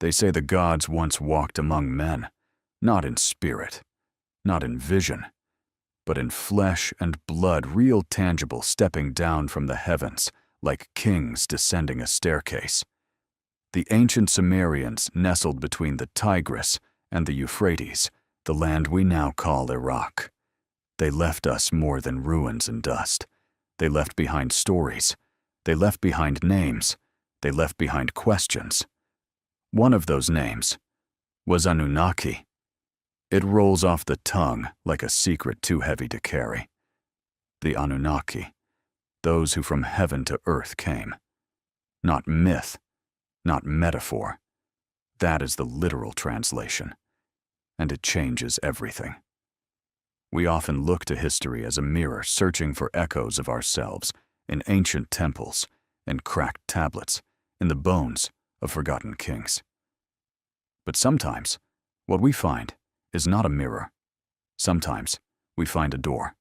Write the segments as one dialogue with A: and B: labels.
A: They say the gods once walked among men, not in spirit, not in vision, but in flesh and blood, real tangible, stepping down from the heavens like kings descending a staircase. The ancient Sumerians nestled between the Tigris and the Euphrates, the land we now call Iraq. They left us more than ruins and dust. They left behind stories. They left behind names. They left behind questions. One of those names was Anunnaki. It rolls off the tongue like a secret too heavy to carry. The Anunnaki, those who from heaven to earth came. Not myth, not metaphor. That is the literal translation, and it changes everything. We often look to history as a mirror searching for echoes of ourselves in ancient temples, in cracked tablets, in the bones of forgotten kings. But sometimes, what we find is not a mirror. Sometimes, we find a door.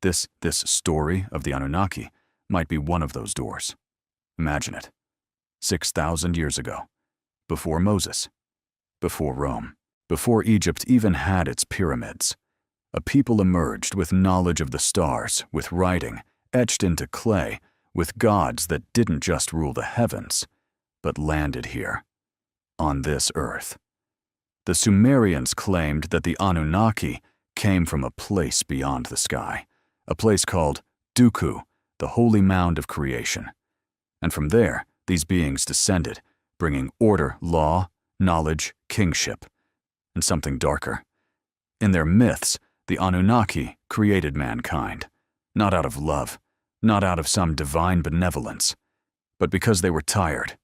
A: This story of the Anunnaki might be one of those doors. Imagine it. 6,000 years ago, before Moses, before Rome, before Egypt even had its pyramids, a people emerged with knowledge of the stars, with writing, etched into clay, with gods that didn't just rule the heavens, but landed here, on this earth. The Sumerians claimed that the Anunnaki came from a place beyond the sky, a place called Duku, the holy mound of creation. And from there, these beings descended, bringing order, law, knowledge, kingship, and something darker. In their myths, the Anunnaki created mankind, not out of love, not out of some divine benevolence, but because they were tired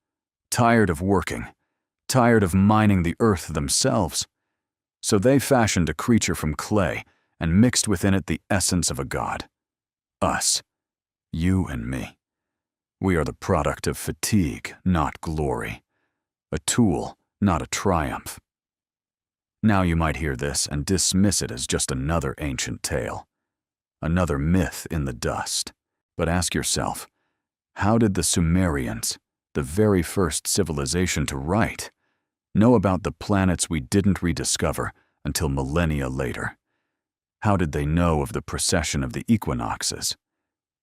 A: of working, tired of mining the earth themselves. So they fashioned a creature from clay and mixed within it the essence of a god. Us, you and me. We are the product of fatigue, not glory. A tool, not a triumph. Now you might hear this and dismiss it as just another ancient tale, another myth in the dust. But ask yourself, how did the Sumerians, the very first civilization to write, know about the planets we didn't rediscover until millennia later? How did they know of the precession of the equinoxes?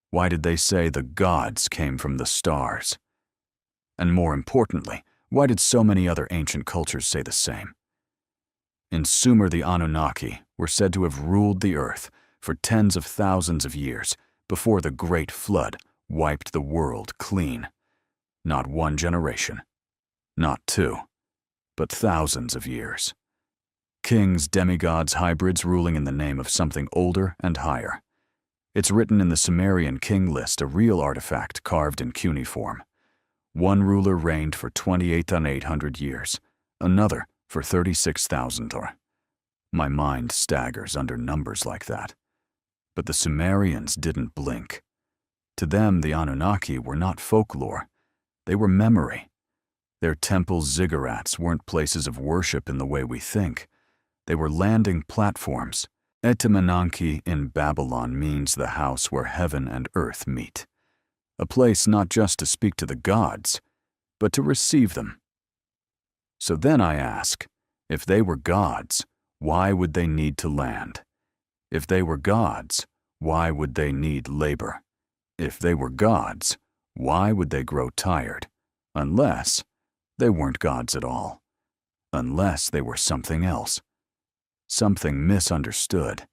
A: Why did they say the gods came from the stars? And more importantly, why did so many other ancient cultures say the same? In Sumer, the Anunnaki were said to have ruled the earth for tens of thousands of years before the Great Flood wiped the world clean. Not one generation, not two, but thousands of years. Kings, demigods, hybrids ruling in the name of something older and higher. It's written in the Sumerian king list, a real artifact carved in cuneiform. One ruler reigned for 28,800 years, another for 36,000 or. My mind staggers under numbers like that. But the Sumerians didn't blink. To them, the Anunnaki were not folklore. They were memory. Their temple ziggurats weren't places of worship in the way we think. They were landing platforms. Etemenanki in Babylon means the house where heaven and earth meet. A place not just to speak to the gods, but to receive them. So then I ask, if they were gods, why would they need to land? If they were gods, why would they need labor? If they were gods, why would they grow tired? Unless they weren't gods at all. Unless they were something else. Something misunderstood.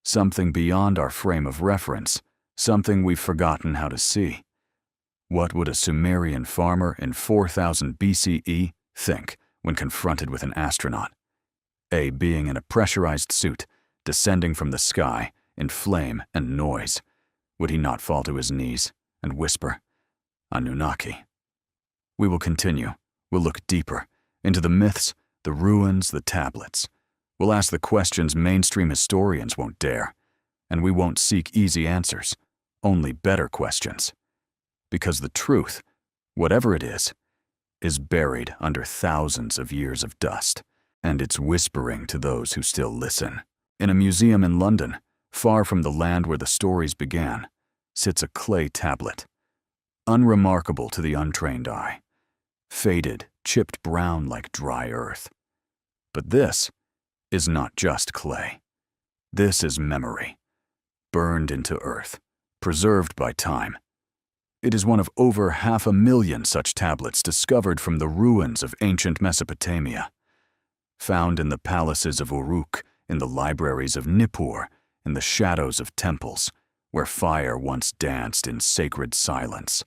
A: Something beyond our frame of reference. Something we've forgotten how to see. What would a Sumerian farmer in 4000 BCE think when confronted with an astronaut? A being in a pressurized suit, descending from the sky in flame and noise. Would he not fall to his knees and whisper, Anunnaki? We will continue. We'll look deeper into the myths, the ruins, the tablets. We'll ask the questions mainstream historians won't dare, and we won't seek easy answers, only better questions. Because the truth, whatever it is buried under thousands of years of dust, and it's whispering to those who still listen. In a museum in London, far from the land where the stories began, sits a clay tablet, unremarkable to the untrained eye, faded chipped brown like dry earth. But this is not just clay. This is memory, burned into earth, preserved by time. It is one of over 500,000 such tablets discovered from the ruins of ancient Mesopotamia, found in the palaces of Uruk, in the libraries of Nippur, in the shadows of temples, where fire once danced in sacred silence.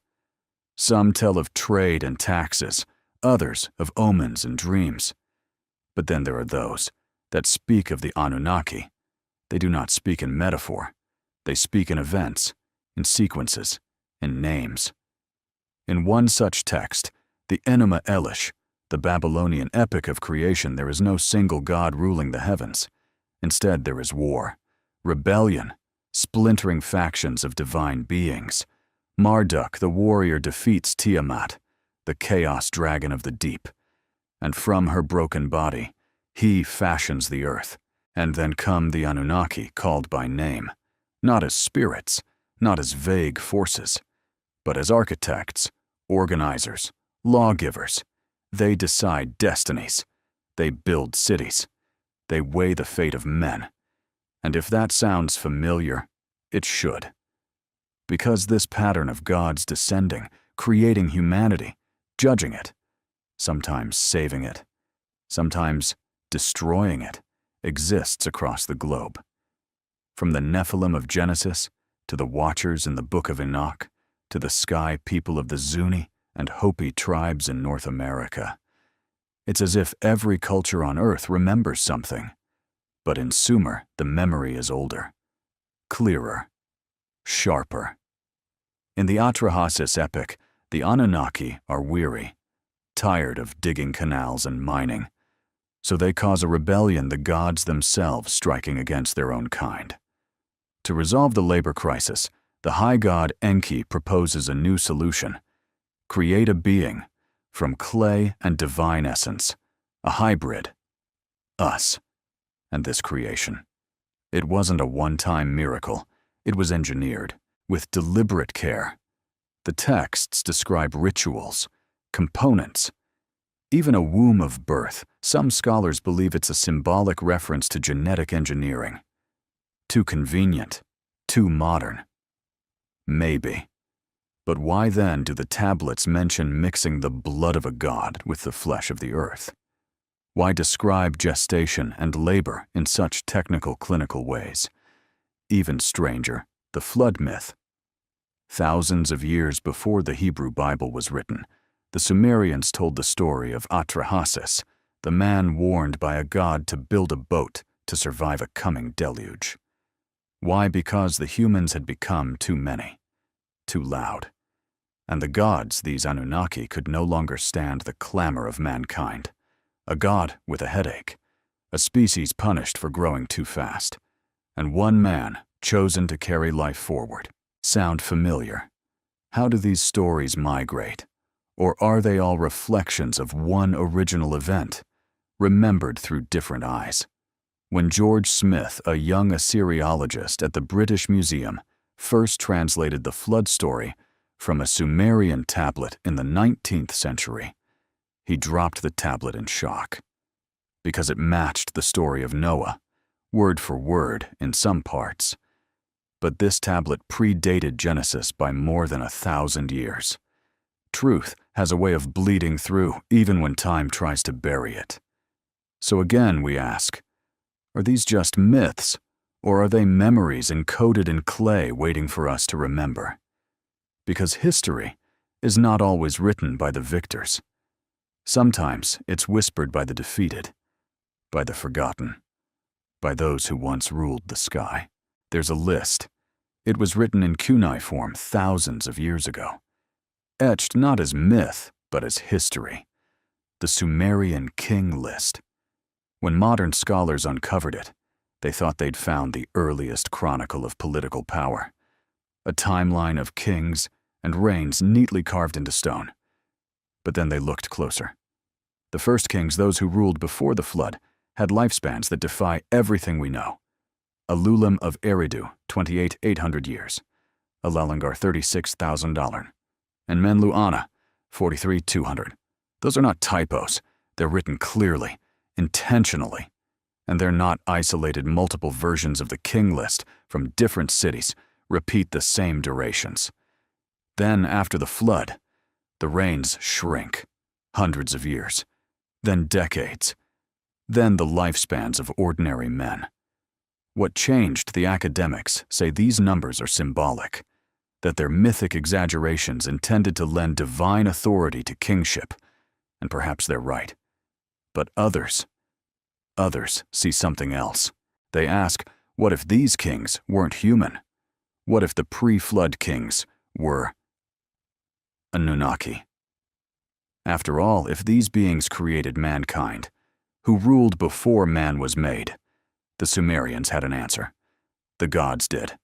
A: Some tell of trade and taxes, others of omens and dreams. But then there are those that speak of the Anunnaki. They do not speak in metaphor. They speak in events, in sequences, in names. In one such text, the Enuma Elish, the Babylonian epic of creation, there is no single god ruling the heavens. Instead, there is war, rebellion, splintering factions of divine beings. Marduk, the warrior, defeats Tiamat, the chaos dragon of the deep, and from her broken body, he fashions the earth. And then come the Anunnaki, called by name, not as spirits, not as vague forces, but as architects, organizers, lawgivers. They decide destinies. They build cities. They weigh the fate of men. And if that sounds familiar, it should. Because this pattern of gods descending, creating humanity, judging it, sometimes saving it, sometimes destroying it, exists across the globe. From the Nephilim of Genesis, to the Watchers in the Book of Enoch, to the Sky people of the Zuni and Hopi tribes in North America. It's as if every culture on Earth remembers something. But in Sumer, the memory is older, clearer, sharper. In the Atrahasis epic, the Anunnaki are weary, tired of digging canals and mining. So they cause a rebellion, the gods themselves striking against their own kind. To resolve the labor crisis, the high god Enki proposes a new solution. Create a being from clay and divine essence, a hybrid, us, and this creation. It wasn't a one-time miracle. It was engineered with deliberate care. The texts describe rituals, components, even a womb of birth. Some scholars believe it's a symbolic reference to genetic engineering. Too convenient, too modern. Maybe. But why then do the tablets mention mixing the blood of a god with the flesh of the earth? Why describe gestation and labor in such technical, clinical ways? Even stranger, the flood myth. Thousands of years before the Hebrew Bible was written, the Sumerians told the story of Atrahasis, the man warned by a god to build a boat to survive a coming deluge. Why? Because the humans had become too many, too loud. And the gods, these Anunnaki, could no longer stand the clamor of mankind. A god with a headache, a species punished for growing too fast, and one man chosen to carry life forward. Sound familiar? How do these stories migrate? Or are they all reflections of one original event, remembered through different eyes? When George Smith, a young Assyriologist at the British Museum, first translated the flood story from a Sumerian tablet in the 19th century, he dropped the tablet in shock, because it matched the story of Noah, word for word in some parts. But this tablet predated Genesis by more than 1,000 years. Truth has a way of bleeding through even when time tries to bury it. So again we ask, are these just myths, or are they memories encoded in clay waiting for us to remember? Because history is not always written by the victors. Sometimes it's whispered by the defeated, by the forgotten, by those who once ruled the sky. There's a list. It was written in cuneiform thousands of years ago. Etched not as myth, but as history. The Sumerian king list. When modern scholars uncovered it, they thought they'd found the earliest chronicle of political power. A timeline of kings and reigns neatly carved into stone. But then they looked closer. The first kings, those who ruled before the flood, had lifespans that defy everything we know. Alulim of Eridu, 28,800 years. Alalangar, $36,000. And Menlu Anna, 43,200. Those are not typos. They're written clearly, intentionally. And they're not isolated multiple versions of the king list from different cities, repeat the same durations. Then, after the flood, the reigns shrink, hundreds of years, then decades, then the lifespans of ordinary men. What changed, the academics say these numbers are symbolic, that they're mythic exaggerations intended to lend divine authority to kingship, and perhaps they're right. But others see something else. They ask, what if these kings weren't human? What if the pre-flood kings were Anunnaki? After all, if these beings created mankind, who ruled before man was made, the Sumerians had an answer. The gods did.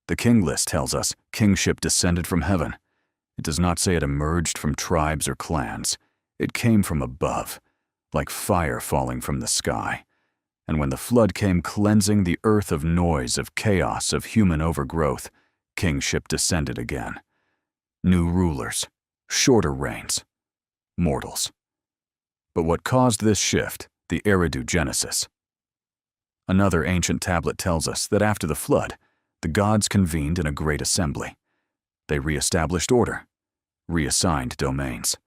A: The king list tells us kingship descended from heaven. It does not say it emerged from tribes or clans. It came from above, like fire falling from the sky. And when the flood came cleansing the earth of noise, of chaos, of human overgrowth, kingship descended again. New rulers, shorter reigns, mortals. But what caused this shift, the Eridu Genesis? Another ancient tablet tells us that after the flood, the gods convened in a great assembly. They re-established order, reassigned domains.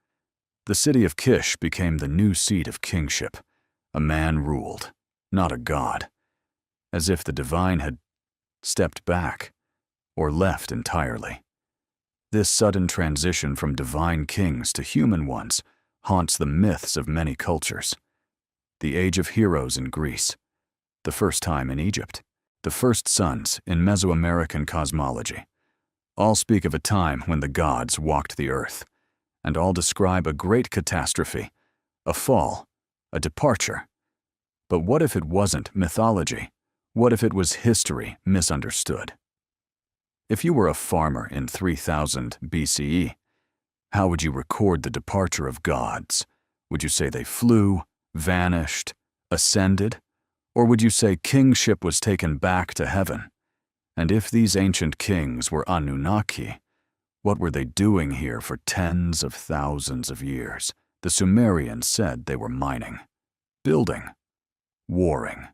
A: The city of Kish became the new seat of kingship. A man ruled, not a god, as if the divine had stepped back or left entirely. This sudden transition from divine kings to human ones haunts the myths of many cultures. The age of heroes in Greece, the first time in Egypt, the first sons in Mesoamerican cosmology. All speak of a time when the gods walked the earth, and all describe a great catastrophe, a fall, a departure. But what if it wasn't mythology? What if it was history misunderstood? If you were a farmer in 3000 BCE, how would you record the departure of gods? Would you say they flew, vanished, ascended? Or would you say kingship was taken back to heaven? And if these ancient kings were Anunnaki, what were they doing here for tens of thousands of years? The Sumerians said they were mining, building, warring.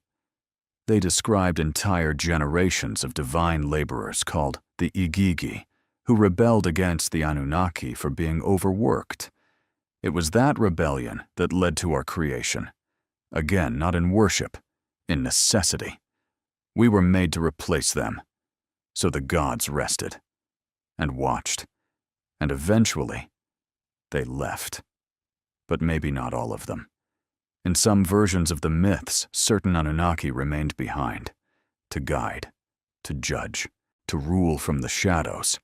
A: They described entire generations of divine laborers called the Igigi, who rebelled against the Anunnaki for being overworked. It was that rebellion that led to our creation. Again, not in worship, in necessity. We were made to replace them. So the gods rested and watched, and eventually they left. But maybe not all of them. In some versions of the myths, certain Anunnaki remained behind, to guide, to judge, to rule from the shadows.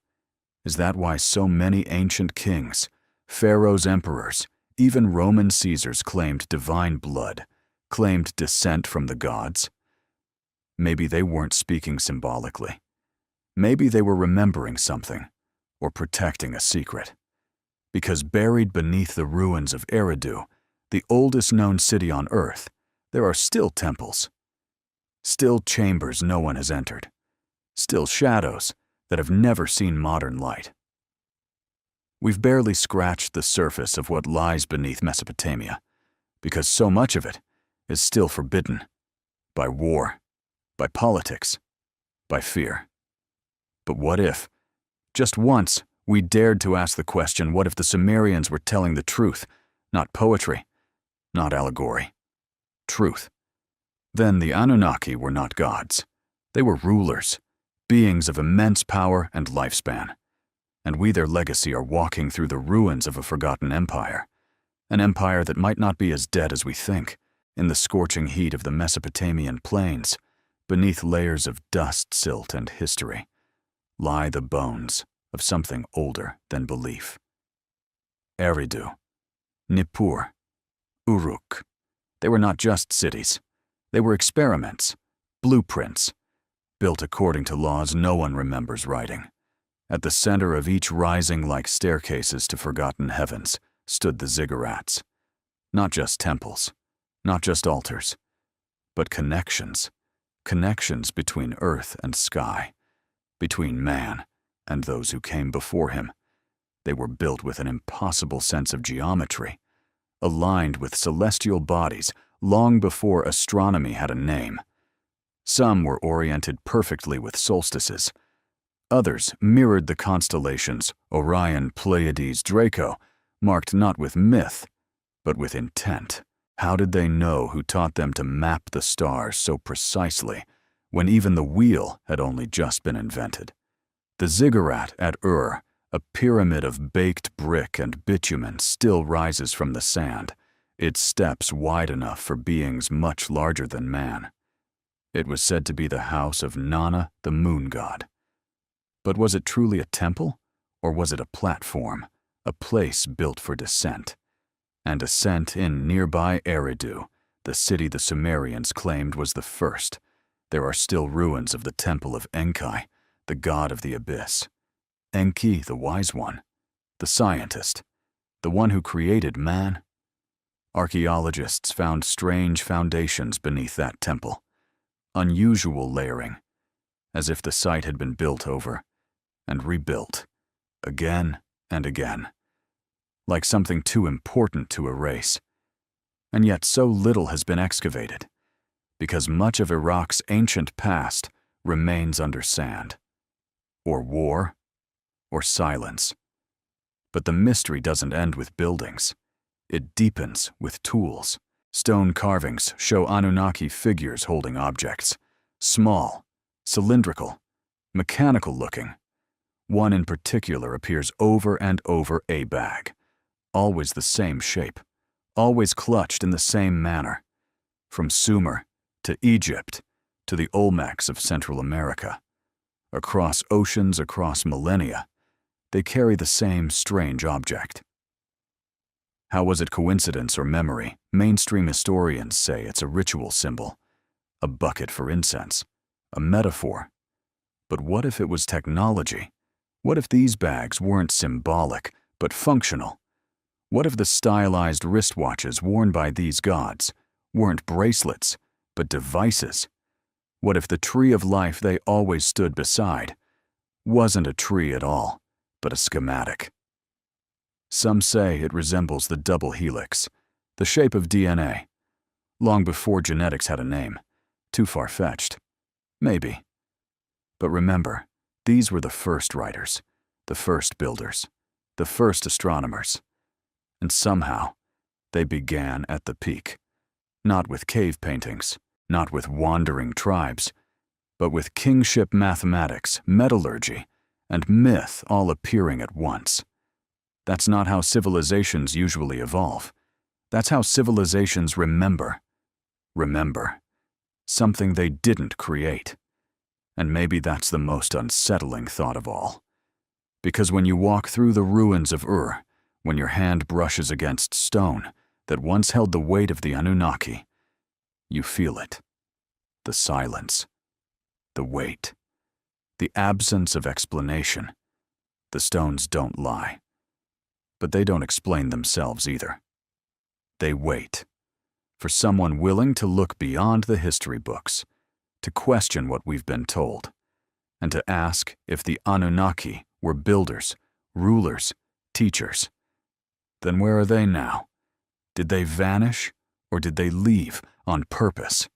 A: Is that why so many ancient kings, pharaohs, emperors, even Roman Caesars claimed divine blood, claimed descent from the gods? Maybe they weren't speaking symbolically. Maybe they were remembering something, or protecting a secret. Because buried beneath the ruins of Eridu, the oldest known city on Earth, there are still temples, still chambers no one has entered, still shadows that have never seen modern light. We've barely scratched the surface of what lies beneath Mesopotamia, because so much of it is still forbidden by war, by politics, by fear. But what if, just once, we dared to ask the question, what if the Sumerians were telling the truth, not poetry, not allegory, truth? Then the Anunnaki were not gods. They were rulers, beings of immense power and lifespan. And we, their legacy, are walking through the ruins of a forgotten empire. An empire that might not be as dead as we think. In the scorching heat of the Mesopotamian plains, beneath layers of dust, silt, and history, lie the bones of something older than belief. Eridu, Nippur, Uruk. They were not just cities. They were experiments, blueprints, built according to laws no one remembers writing. At the center of each rising like staircases to forgotten heavens stood the ziggurats. Not just temples, not just altars, but connections. Connections between earth and sky, between man and those who came before him. They were built with an impossible sense of geometry, aligned with celestial bodies long before astronomy had a name. Some were oriented perfectly with solstices. Others mirrored the constellations Orion, Pleiades, Draco, marked not with myth, but with intent. How did they know who taught them to map the stars so precisely when even the wheel had only just been invented? The ziggurat at Ur, a pyramid of baked brick and bitumen, still rises from the sand, its steps wide enough for beings much larger than man. It was said to be the house of Nana, the moon god. But was it truly a temple, or was it a platform, a place built for descent? And ascent in nearby Eridu, the city the Sumerians claimed was the first. There are still ruins of the temple of Enki, the god of the abyss. Enki, the wise one, the scientist, the one who created man. Archaeologists found strange foundations beneath that temple, unusual layering, as if the site had been built over and rebuilt, again and again, like something too important to erase. And yet so little has been excavated, because much of Iraq's ancient past remains under sand, or war, or silence. But the mystery doesn't end with buildings. It deepens with tools. Stone carvings show Anunnaki figures holding objects, small, cylindrical, mechanical-looking. One in particular appears over and over a bag, always the same shape, always clutched in the same manner. From Sumer to Egypt to the Olmecs of Central America, across oceans, across millennia, they carry the same strange object. How was it coincidence or memory? Mainstream historians say it's a ritual symbol, a bucket for incense, a metaphor. But what if it was technology? What if these bags weren't symbolic, but functional? What if the stylized wristwatches worn by these gods weren't bracelets, but devices? What if the tree of life they always stood beside wasn't a tree at all, but a schematic? Some say it resembles the double helix, the shape of DNA. Long before genetics had a name. Too far-fetched. Maybe. But remember, these were the first writers, the first builders, the first astronomers. And somehow, they began at the peak. Not with cave paintings, not with wandering tribes, but with kingship mathematics, metallurgy, and myth all appearing at once. That's not how civilizations usually evolve. That's how civilizations remember. Remember. Something they didn't create. And maybe that's the most unsettling thought of all. Because when you walk through the ruins of Ur, when your hand brushes against stone that once held the weight of the Anunnaki, you feel it. The silence. The weight. The absence of explanation. The stones don't lie. But they don't explain themselves either. They wait for someone willing to look beyond the history books, to question what we've been told, and to ask if the Anunnaki were builders, rulers, teachers. Then where are they now? Did they vanish, or did they leave on purpose?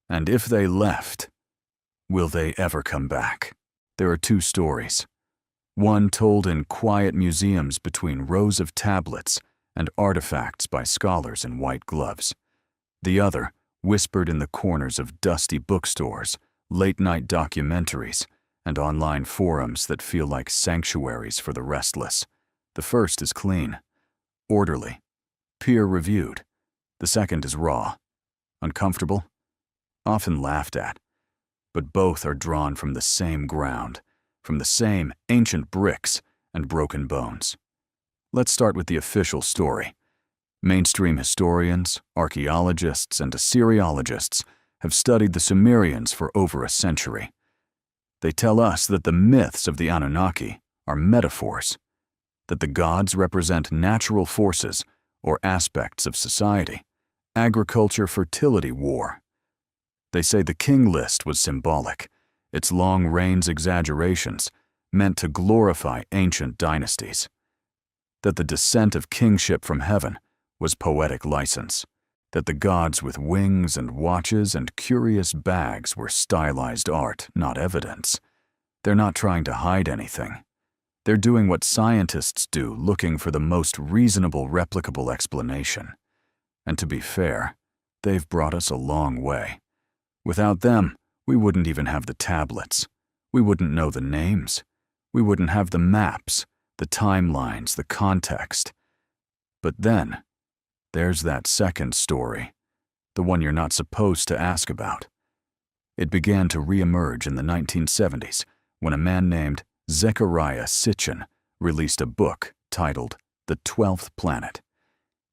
A: And if they left, will they ever come back? There are two stories. One told in quiet museums between rows of tablets and artifacts by scholars in white gloves. The other whispered in the corners of dusty bookstores, late-night documentaries, and online forums that feel like sanctuaries for the restless. The first is clean, orderly, peer-reviewed. The second is raw, uncomfortable, often laughed at. But both are drawn from the same ground, from the same ancient bricks and broken bones. Let's start with the official story. Mainstream historians, archaeologists, and Assyriologists have studied the Sumerians for over a century. They tell us that the myths of the Anunnaki are metaphors, that the gods represent natural forces or aspects of society, agriculture, fertility, war. They say the king list was symbolic, its long reigns exaggerations meant to glorify ancient dynasties, that the descent of kingship from heaven was poetic license, that the gods with wings and watches and curious bags were stylized art, not evidence. They're not trying to hide anything. They're doing what scientists do, looking for the most reasonable, replicable explanation. And to be fair, they've brought us a long way. Without them, we wouldn't even have the tablets. We wouldn't know the names. We wouldn't have the maps, the timelines, the context. But then, there's that second story, the one you're not supposed to ask about. It began to re-emerge in the 1970s when a man named Zecharia Sitchin released a book titled The 12th Planet.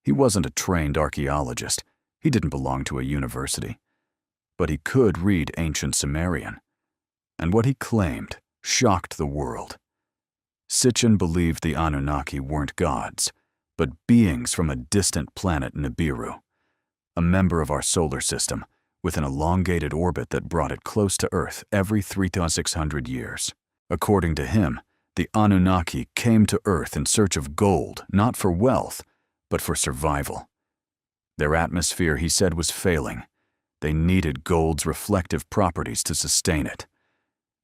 A: He wasn't a trained archaeologist. He didn't belong to a university. But he could read ancient Sumerian. And what he claimed shocked the world. Sitchin believed the Anunnaki weren't gods, but beings from a distant planet Nibiru, a member of our solar system with an elongated orbit that brought it close to Earth every 3,600 years. According to him, the Anunnaki came to Earth in search of gold, not for wealth, but for survival. Their atmosphere, he said, was failing. They needed gold's reflective properties to sustain it.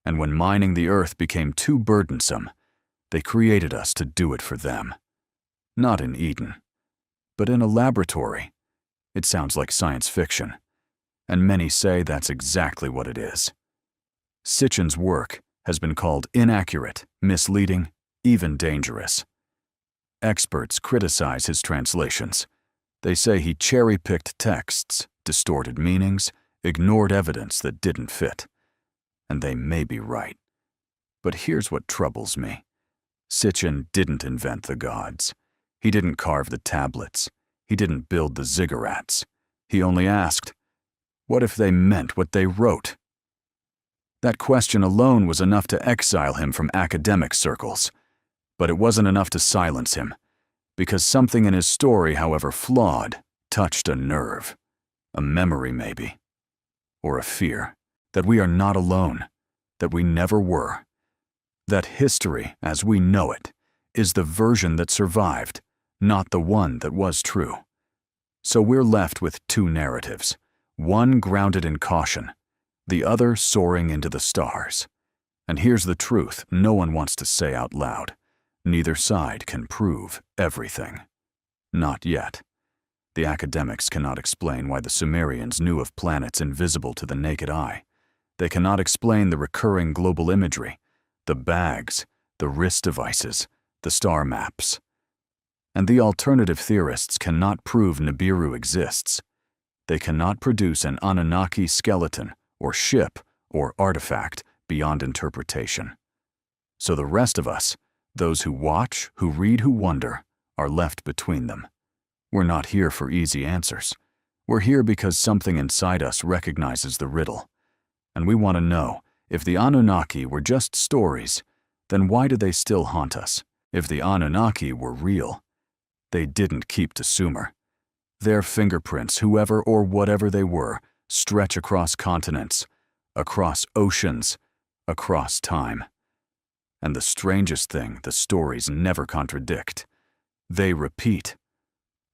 A: And when mining the Earth became too burdensome, they created us to do it for them. Not in Eden, but in a laboratory. It sounds like science fiction, and many say that's exactly what it is. Sitchin's work has been called inaccurate, misleading, even dangerous. Experts criticize his translations. They say he cherry-picked texts, distorted meanings, ignored evidence that didn't fit. And they may be right. But here's what troubles me. Sitchin didn't invent the gods. He didn't carve the tablets. He didn't build the ziggurats. He only asked, what if they meant what they wrote? That question alone was enough to exile him from academic circles. But it wasn't enough to silence him, because something in his story, however flawed, touched a nerve. A memory, maybe. Or a fear that we are not alone, that we never were. That history, as we know it, is the version that survived, not the one that was true. So we're left with two narratives, one grounded in caution, the other soaring into the stars. And here's the truth no one wants to say out loud. Neither side can prove everything. Not yet. The academics cannot explain why the Sumerians knew of planets invisible to the naked eye. They cannot explain the recurring global imagery, the bags, the wrist devices, the star maps. And the alternative theorists cannot prove Nibiru exists. They cannot produce an Anunnaki skeleton or ship or artifact beyond interpretation. So the rest of us, those who watch, who read, who wonder, are left between them. We're not here for easy answers. We're here because something inside us recognizes the riddle. And we want to know, if the Anunnaki were just stories, then why do they still haunt us? If the Anunnaki were real, they didn't keep to Sumer. Their fingerprints, whoever or whatever they were, stretch across continents, across oceans, across time. And the strangest thing, the stories never contradict. They repeat,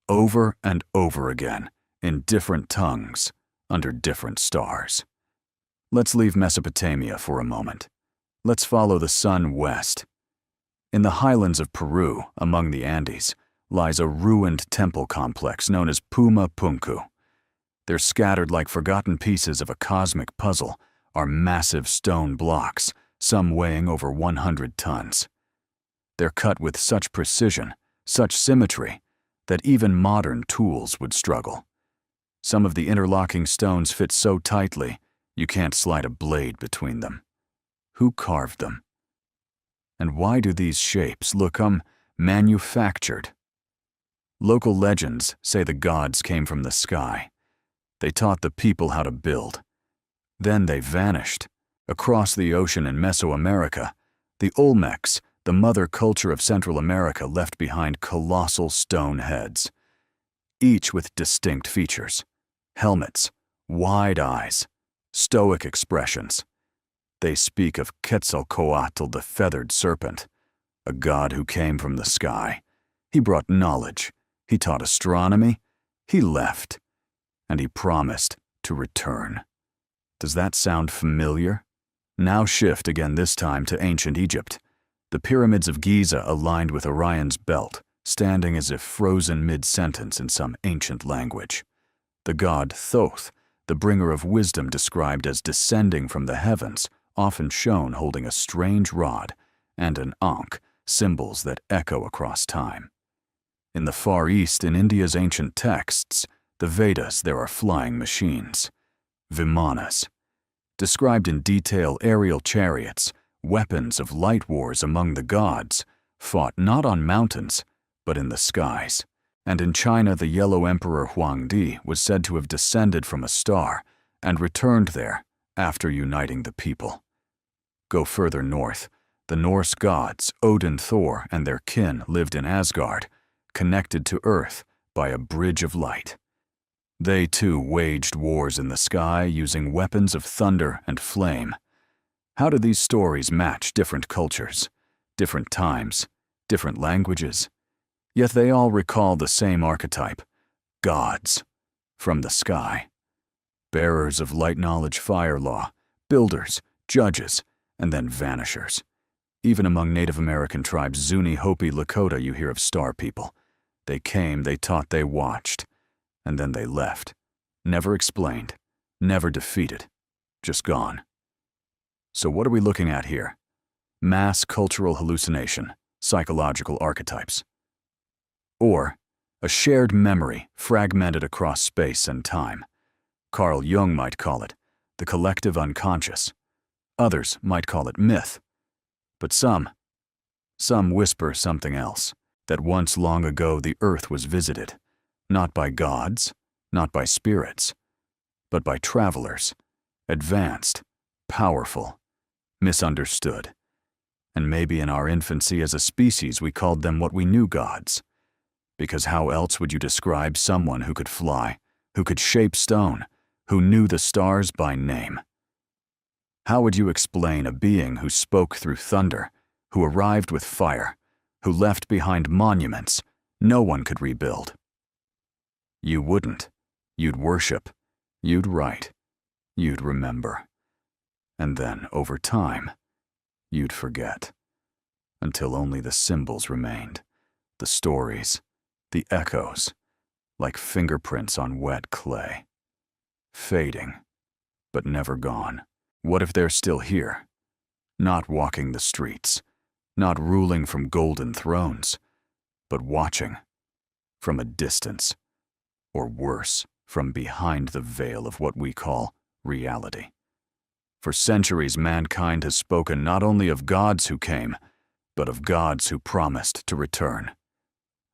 A: over and over again, in different tongues, under different stars. Let's leave Mesopotamia for a moment. Let's follow the sun west. In the highlands of Peru, among the Andes, lies a ruined temple complex known as Puma Punku. They're scattered like forgotten pieces of a cosmic puzzle, are massive stone blocks, some weighing over 100 tons. They're cut with such precision, such symmetry, that even modern tools would struggle. Some of the interlocking stones fit so tightly, you can't slide a blade between them. Who carved them? And why do these shapes look manufactured? Local legends say the gods came from the sky. They taught the people how to build. Then they vanished. Across the ocean in Mesoamerica, the Olmecs, the mother culture of Central America, left behind colossal stone heads, each with distinct features: helmets, wide eyes, stoic expressions. They speak of Quetzalcoatl, the feathered serpent, a god who came from the sky. He brought knowledge. He taught astronomy. He left. And he promised to return. Does that sound familiar? Now shift again, this time to ancient Egypt. The pyramids of Giza aligned with Orion's belt, standing as if frozen mid-sentence in some ancient language. The god Thoth, the bringer of wisdom, described as descending from the heavens, often shown holding a strange rod, and an ankh, symbols that echo across time. In the Far East, in India's ancient texts, the Vedas, there are flying machines, vimanas. Described in detail, aerial chariots, weapons of light wars among the gods, fought not on mountains, but in the skies. And in China, the Yellow Emperor Huangdi was said to have descended from a star and returned there after uniting the people. Go further north. The Norse gods, Odin, Thor, and their kin lived in Asgard, connected to Earth by a bridge of light. They too waged wars in the sky using weapons of thunder and flame. How do these stories match different cultures, different times, different languages? Yet they all recall the same archetype: gods from the sky. Bearers of light knowledge, fire law, builders, judges, and then vanishers. Even among Native American tribes, Zuni, Hopi, Lakota, you hear of star people. They came, they taught, they watched, and then they left. Never explained, never defeated, just gone. So what are we looking at here? Mass cultural hallucination, psychological archetypes. Or a shared memory fragmented across space and time. Carl Jung might call it the collective unconscious. Others might call it myth. But some whisper something else, that once long ago the earth was visited, not by gods, not by spirits, but by travelers, advanced, powerful, misunderstood. And maybe in our infancy as a species we called them what we knew gods. Because how else would you describe someone who could fly, who could shape stone, who knew the stars by name? How would you explain a being who spoke through thunder, who arrived with fire, who left behind monuments no one could rebuild? You wouldn't. You'd worship. You'd write. You'd remember. And then, over time, you'd forget. Until only the symbols remained, the stories, the echoes, like fingerprints on wet clay. Fading, but never gone. What if they're still here? Not walking the streets, not ruling from golden thrones, but watching from a distance, or worse, from behind the veil of what we call reality. For centuries, mankind has spoken not only of gods who came, but of gods who promised to return.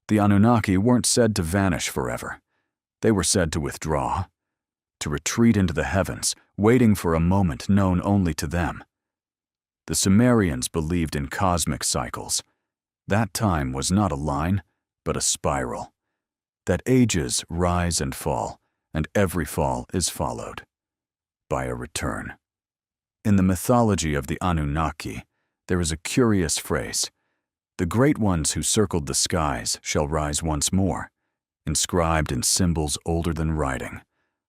A: The Anunnaki weren't said to vanish forever. They were said to withdraw, to retreat into the heavens, waiting for a moment known only to them. The Sumerians believed in cosmic cycles. That time was not a line, but a spiral. That ages rise and fall, and every fall is followed by a return. In the mythology of the Anunnaki, there is a curious phrase: "The great ones who circled the skies shall rise once more," inscribed in symbols older than writing,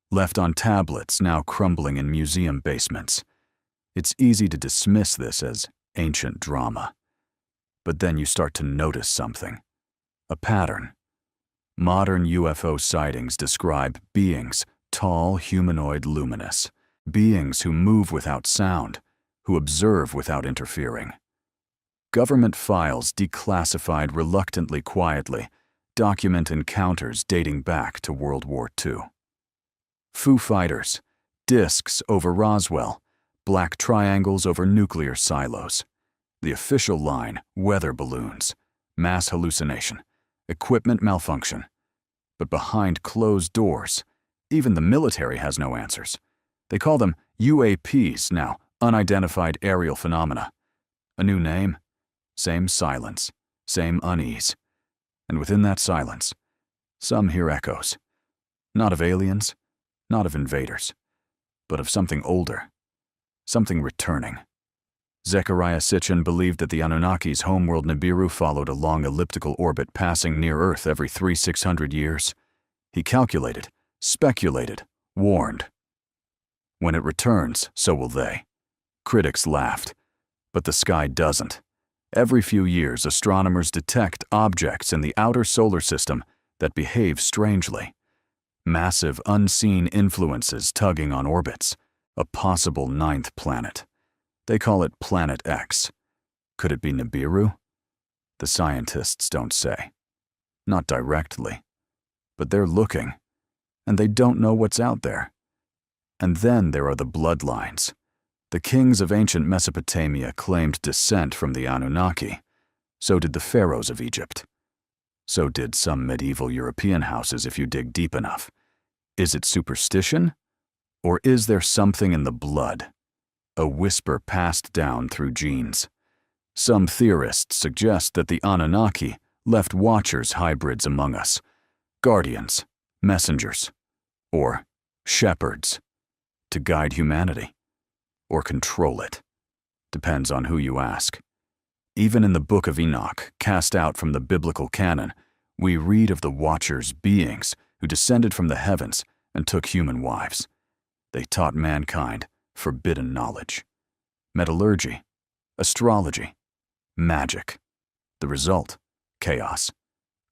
A: left on tablets now crumbling in museum basements. It's easy to dismiss this as ancient drama. But then you start to notice something, a pattern. Modern UFO sightings describe beings, tall, humanoid, luminous, beings who move without sound, who observe without interfering. Government files, declassified reluctantly, quietly, document encounters dating back to World War II. Foo Fighters, discs over Roswell, black triangles over nuclear silos. The official line: weather balloons, mass hallucination, equipment malfunction. But behind closed doors, even the military has no answers. They call them UAPs now, unidentified aerial phenomena. A new name, same silence, same unease. And within that silence, some hear echoes. Not of aliens, not of invaders, but of something older, something returning. Zecharia Sitchin believed that the Anunnaki's homeworld Nibiru followed a long elliptical orbit passing near Earth every 600 years. He calculated, speculated, warned. When it returns, so will they. Critics laughed. But the sky doesn't. Every few years, astronomers detect objects in the outer solar system that behave strangely. Massive, unseen influences tugging on orbits. A possible 9th planet. They call it Planet X. Could it be Nibiru? The scientists don't say. Not directly. But they're looking. And they don't know what's out there. And then there are the bloodlines. The kings of ancient Mesopotamia claimed descent from the Anunnaki. So did the pharaohs of Egypt. So did some medieval European houses if you dig deep enough. Is it superstition? Or is there something in the blood? A whisper passed down through genes. Some theorists suggest that the Anunnaki left watchers hybrids among us. Guardians, messengers, or shepherds, to guide humanity. Or control it. Depends on who you ask. Even in the Book of Enoch, cast out from the biblical canon, we read of the Watchers beings who descended from the heavens and took human wives. They taught mankind forbidden knowledge. Metallurgy, astrology, magic. The result, chaos,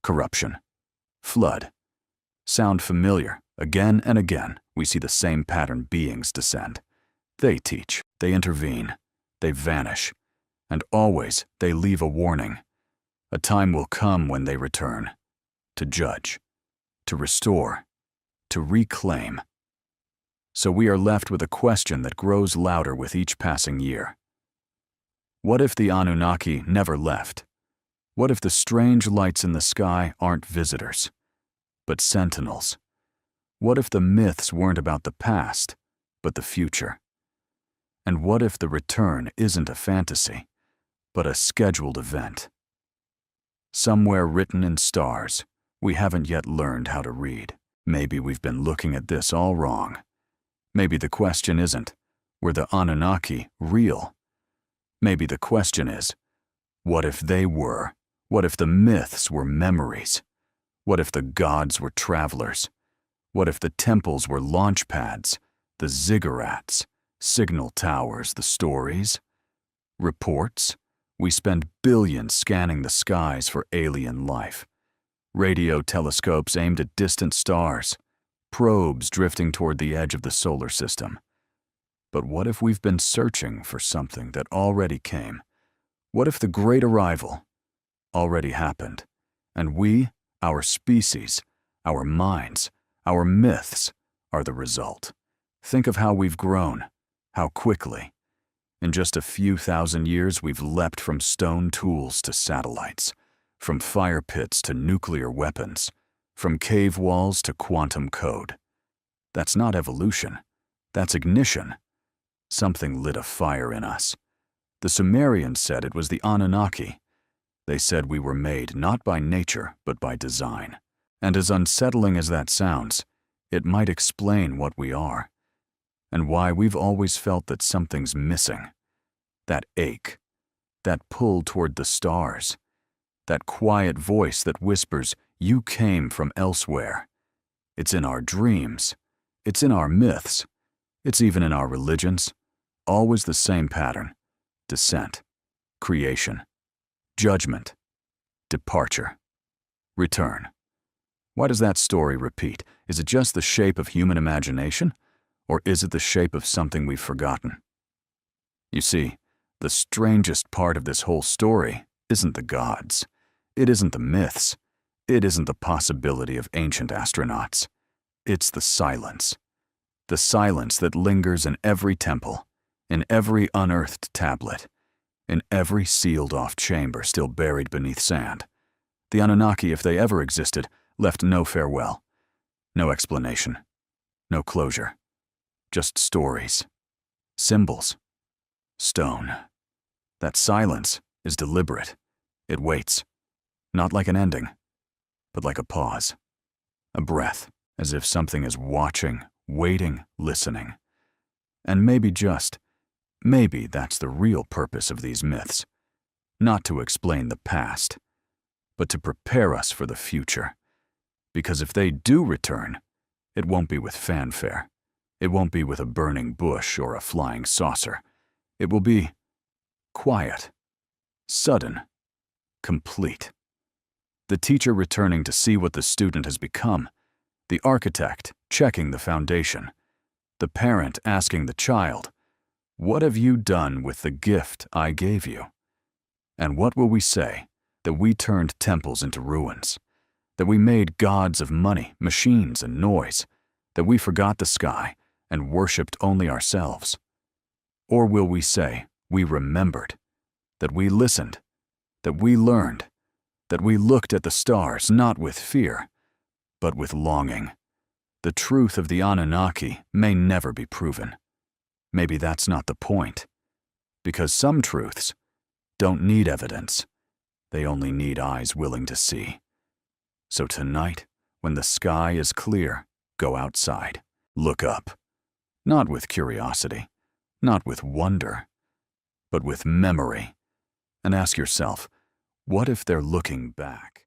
A: corruption, flood. Sound familiar? Again and again, we see the same pattern beings descend. They teach, they intervene, they vanish, and always they leave a warning. A time will come when they return, to judge, to restore, to reclaim. So we are left with a question that grows louder with each passing year. What if the Anunnaki never left? What if the strange lights in the sky aren't visitors, but sentinels? What if the myths weren't about the past, but the future? And what if the return isn't a fantasy, but a scheduled event? Somewhere written in stars, we haven't yet learned how to read. Maybe we've been looking at this all wrong. Maybe the question isn't, were the Anunnaki real? Maybe the question is, what if they were? What if the myths were memories? What if the gods were travelers? What if the temples were launch pads, the ziggurats, signal towers, the stories? Reports? We spend billions scanning the skies for alien life. Radio telescopes aimed at distant stars. Probes drifting toward the edge of the solar system. But what if we've been searching for something that already came? What if the Great Arrival already happened, and we, our species, our minds, our myths, are the result? Think of how we've grown, how quickly. In just a few thousand years, we've leapt from stone tools to satellites, from fire pits to nuclear weapons, from cave walls to quantum code. That's not evolution. That's ignition. Something lit a fire in us. The Sumerians said it was the Anunnaki. They said we were made not by nature, but by design. And as unsettling as that sounds, it might explain what we are, and why we've always felt that something's missing. That ache, that pull toward the stars, that quiet voice that whispers, "You came from elsewhere." It's in our dreams. It's in our myths. It's even in our religions. Always the same pattern. Descent, creation, judgment, departure, return. Why does that story repeat? Is it just the shape of human imagination? Or is it the shape of something we've forgotten? You see, the strangest part of this whole story isn't the gods. It isn't the myths. It isn't the possibility of ancient astronauts. It's the silence. The silence that lingers in every temple, in every unearthed tablet, in every sealed-off chamber still buried beneath sand. The Anunnaki, if they ever existed, left no farewell, no explanation, no closure. Just stories, symbols, stone. That silence is deliberate. It waits, not like an ending, but like a pause, a breath, as if something is watching, waiting, listening. And maybe Maybe that's the real purpose of these myths. Not to explain the past, but to prepare us for the future. Because if they do return, it won't be with fanfare. It won't be with a burning bush or a flying saucer. It will be quiet, sudden, complete. The teacher returning to see what the student has become, the architect checking the foundation, the parent asking the child, "What have you done with the gift I gave you?" And what will we say? That we turned temples into ruins, that we made gods of money, machines, and noise, that we forgot the sky and worshipped only ourselves? Or will we say we remembered, that we listened, that we learned, that we looked at the stars not with fear, but with longing? The truth of the Anunnaki may never be proven. Maybe that's not the point, because some truths don't need evidence. They only need eyes willing to see. So tonight, when the sky is clear, go outside. Look up. Not with curiosity, not with wonder, but with memory. And ask yourself, what if they're looking back?